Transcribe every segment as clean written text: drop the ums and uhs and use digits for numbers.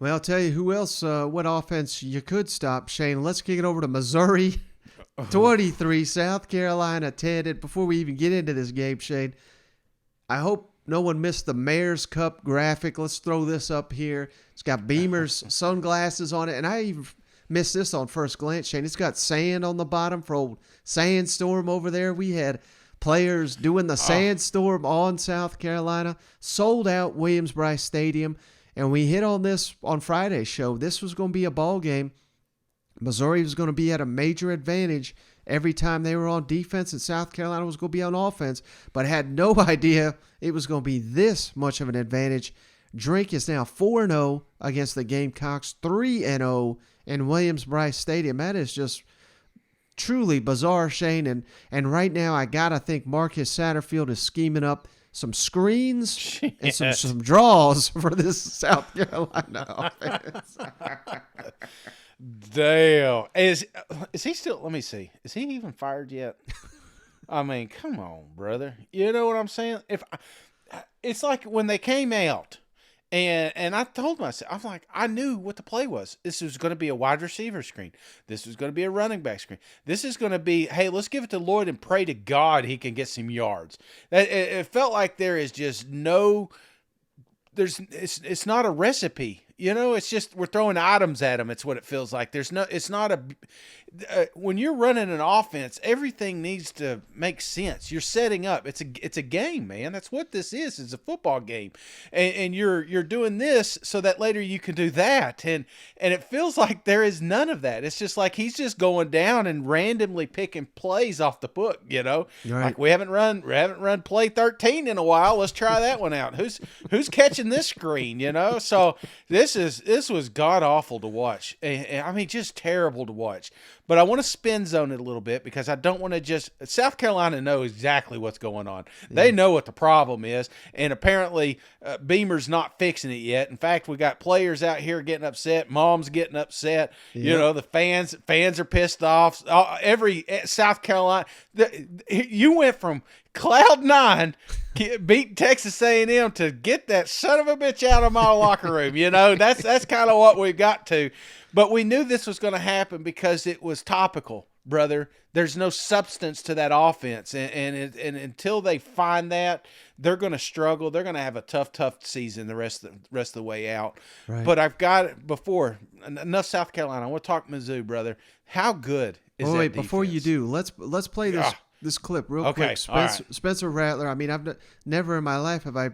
Well, I'll tell you who else, what offense you could stop, Shane. Let's kick it over to Missouri 23, South Carolina 10. And before we even get into this game, Shane, I hope no one missed the Mayor's Cup graphic. Let's throw this up here. It's got Beamer's sunglasses on it. And I even missed this on first glance, Shane. It's got sand on the bottom for old Sandstorm over there. We had players doing the Sandstorm on South Carolina. Sold out Williams-Brice Stadium. And we hit on this on Friday's show. This was going to be a ball game. Missouri was going to be at a major advantage every time they were on defense, and South Carolina was going to be on offense, but had no idea it was going to be this much of an advantage. Drink is now 4-0 against the Gamecocks, 3-0 in Williams-Brice Stadium. That is just truly bizarre, Shane. And right now, I got to think Marcus Satterfield is scheming up some screens and some draws for this South Carolina offense. Damn. Is he still, let me see. Is he even fired yet? I mean, come on, brother. You know what I'm saying? It's like when they came out and I told myself, I knew what the play was. This was going to be a wide receiver screen. This was going to be a running back screen. This is going to be, hey, let's give it to Lloyd and pray to God he can get some yards. It felt like there is just it's not a recipe. You know, it's just we're throwing items at them. It's what it feels like. It's not when you're running an offense, everything needs to make sense. You're setting up. It's a game, man. That's what this is. It's a football game, and you're doing this so that later you can do that. And it feels like there is none of that. It's just like he's just going down and randomly picking plays off the book. You know, right. Like we haven't run play 13 in a while. Let's try that one out. Who's catching this screen? You know, so this was god awful to watch. I mean, just terrible to watch. But I want to spin zone it a little bit because I don't want to just – South Carolina know exactly what's going on. Yeah. They know what the problem is, and apparently Beamer's not fixing it yet. In fact, we got players out here getting upset. Mom's getting upset. Yeah. You know, the fans are pissed off. Every South Carolina – you went from cloud nine beat Texas A&M to get that son of a bitch out of my locker room. You know, that's kind of what we got to. But we knew this was going to happen because it was topical, brother. There's no substance to that offense. And until they find that, they're going to struggle. They're going to have a tough season the rest of the way out. Right. But I've got it before. Enough South Carolina. I want to talk Mizzou, brother. How good is that defense? Before you do, let's play this clip real quick. Spencer Rattler, I mean, I've never in my life have I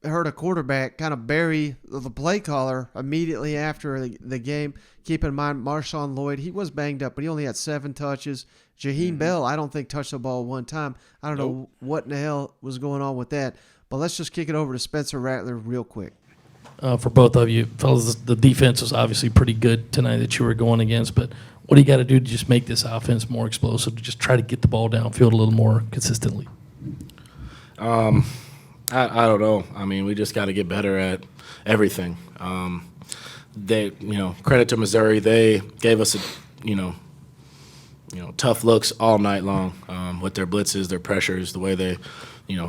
heard a quarterback kind of bury the play caller immediately after the game. Keep in mind, Marshawn Lloyd, he was banged up, but he only had 7 touches. Jaheim Bell, I don't think touched the ball one time. I don't know what in the hell was going on with that. But let's just kick it over to Spencer Rattler real quick. For both of you, fellas, the defense was obviously pretty good tonight that you were going against, but what do you got to do to just make this offense more explosive, to just try to get the ball downfield a little more consistently? I don't know. I mean, we just got to get better at everything. Credit to Missouri. They gave us tough looks all night long with their blitzes, their pressures, the way they,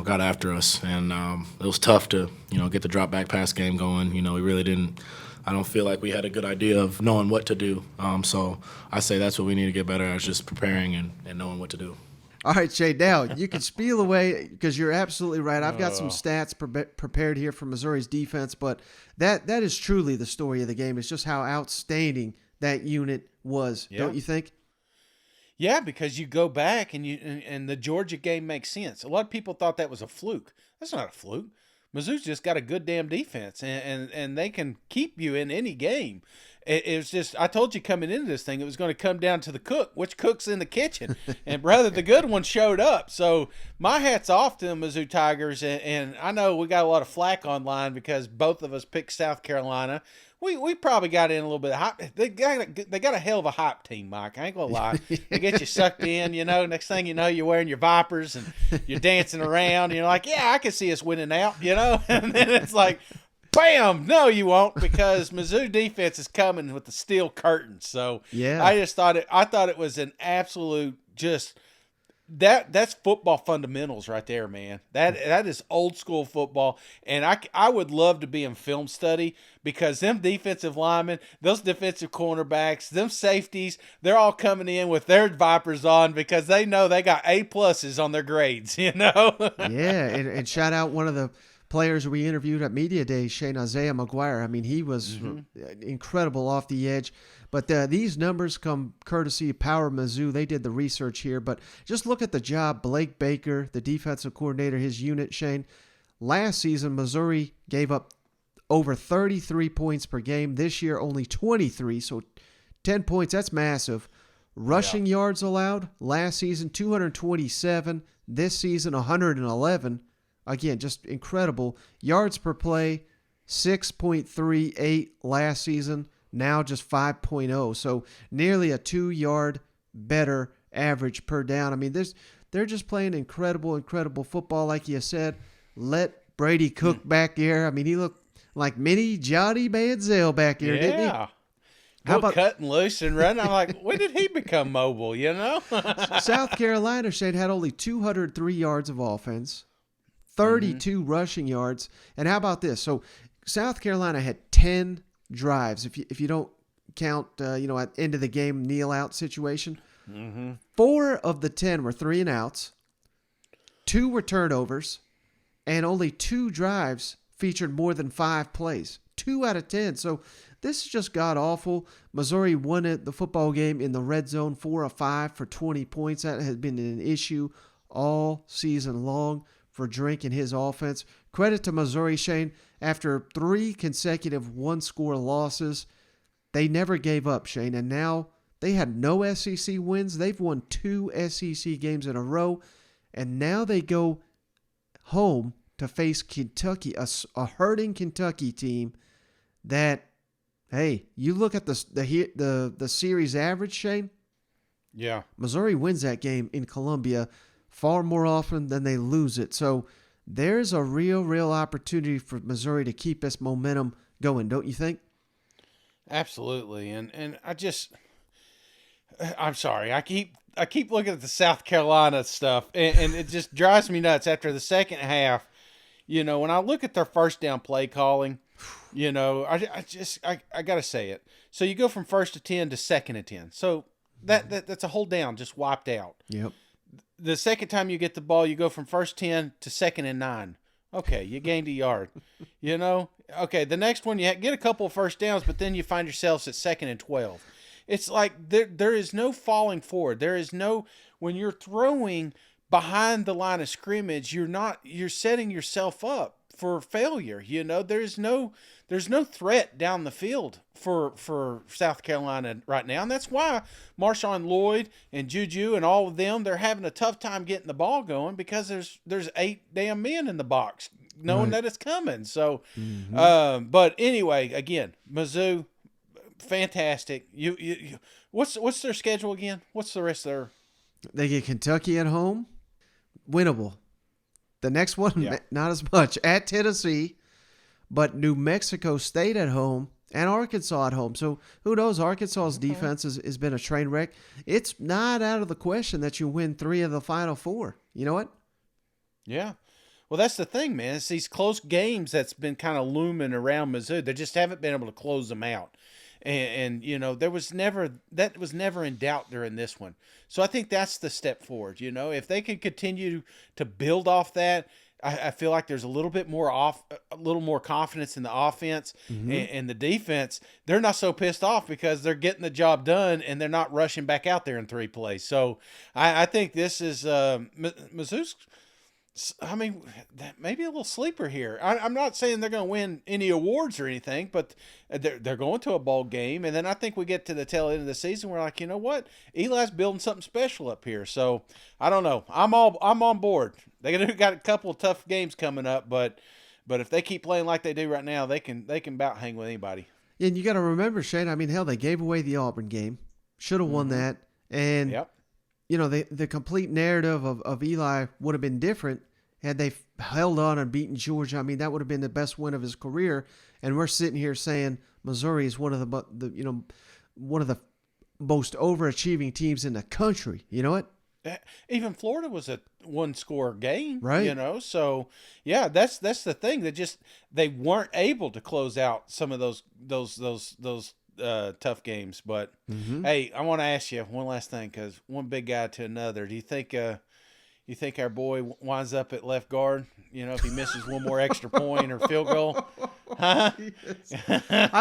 got after us. And it was tough to, get the drop back pass game going. We really didn't. I don't feel like we had a good idea of knowing what to do. So I say that's what we need to get better at, is just preparing and knowing what to do. All right, Shay, now you can spiel away because you're absolutely right. I've got some stats prepared here for Missouri's defense, but that is truly the story of the game. It's just how outstanding that unit was, don't you think? Yeah, because you go back and the Georgia game makes sense. A lot of people thought that was a fluke. That's not a fluke. Mizzou's just got a good damn defense, and they can keep you in any game. It was just, I told you coming into this thing, it was going to come down to the cook. Which cook's in the kitchen? And, brother, the good one showed up. So my hat's off to the Mizzou Tigers. And I know we got a lot of flack online because both of us picked South Carolina. We probably got in a little bit of hype. They got a hell of a hype team, Mike. I ain't going to lie. They get you sucked in, Next thing you know, you're wearing your Vipers and you're dancing around. And you're like, yeah, I can see us winning out, And then it's like, bam! No, you won't, because Mizzou defense is coming with the steel curtains. So yeah, I thought it was an absolute just that's football fundamentals right there, man. That is old school football, and I would love to be in film study because them defensive linemen, those defensive cornerbacks, them safeties, they're all coming in with their Vipers on because they know they got A+ on their grades, you know? Yeah, and shout out one of the players we interviewed at Media Day, Shane Isaiah McGuire. I mean, he was incredible off the edge. But these numbers come courtesy of Power Mizzou. They did the research here. But just look at the job Blake Baker, the defensive coordinator, his unit, Shane. Last season, Missouri gave up over 33 points per game. This year, only 23. So 10 points, that's massive. Rushing yards allowed, last season, 227. This season, 111. Again, just incredible. Yards per play, 6.38 last season. Now just 5.0. So nearly a 2-yard better average per down. I mean, they're just playing incredible football, like you said. Let Brady cook back there. I mean, he looked like mini Johnny Manziel back here, didn't he? Yeah. How about cutting loose and running? I'm like, when did he become mobile, you know? South Carolina, Shane, had only 203 yards of offense, 32 rushing yards. And how about this? So South Carolina had 10 drives. If you don't count, at end of the game kneel out situation, 4 of the 10 were 3 and outs, 2 were turnovers, and only 2 drives featured more than 5 plays. 2 out of 10. So this is just god awful. Missouri won the football game in the red zone, 4 of 5 for 20 points. That has been an issue all season long for Drink and his offense. Credit to Missouri, Shane. After 3 consecutive 1-score losses, they never gave up, Shane. And now they had no SEC wins. They've won 2 SEC games in a row. And now they go home to face Kentucky, a hurting Kentucky team that, hey, you look at the series average, Shane. Yeah. Missouri wins that game in Columbia far more often than they lose it. So there's a real opportunity for Missouri to keep this momentum going, don't you think? Absolutely. And I'm sorry. I keep looking at the South Carolina stuff and it just drives me nuts after the second half. You know, when I look at their first down play calling, you know, I got to say it. So you go from 1st to 10 to 2nd and 10. So that's a whole down just wiped out. Yep. The second time you get the ball, you go from 1st 10 to 2nd and 9. Okay, you gained a yard. You know? Okay, the next one, you get a couple of first downs, but then you find yourselves at 2nd and 12. It's like there is no falling forward. There is no, when you're throwing behind the line of scrimmage, you're setting yourself up for failure. You know, there's no threat down the field for South Carolina right now. And that's why Marshawn Lloyd and Juju and all of them, they're having a tough time getting the ball going because there's 8 damn men in the box knowing that it's coming. So, but anyway, again, Mizzou, fantastic. You what's their schedule again? What's the rest of their? They get Kentucky at home, winnable. The next one, not as much, at Tennessee, but New Mexico State at home and Arkansas at home. So who knows? Arkansas's defense has been a train wreck. It's not out of the question that you win 3 of the final 4. You know what? Yeah. Well, that's the thing, man. It's these close games that's been kind of looming around Mizzou. They just haven't been able to close them out. And you know, that was never in doubt during this one. So I think that's the step forward. You know, if they can continue to build off that, I feel like there's a little more confidence in the offense and the defense. They're not so pissed off because they're getting the job done and they're not rushing back out there in 3 plays. So I think this is Mizzou's. I mean, maybe a little sleeper here. I'm not saying they're going to win any awards or anything, but they're going to a bowl game. And then I think we get to the tail end of the season. We're like, you know what? Eli's building something special up here. So I don't know. I'm on board. They got a couple of tough games coming up, but if they keep playing like they do right now, they can about hang with anybody. And you got to remember, Shane. I mean, hell, they gave away the Auburn game. Should have won that. And you know, the complete narrative of Eli would have been different had they held on and beaten Georgia. I mean, that would have been the best win of his career. And we're sitting here saying Missouri is one of the most overachieving teams in the country. You know what? Even Florida was a one-score game, Right. you know. So yeah, that's the thing. They weren't able to close out some of those tough games. But hey, I want to ask you one last thing, because one big guy to another. Do you think our boy winds up at left guard? You know, if he misses one more extra point or field goal, huh?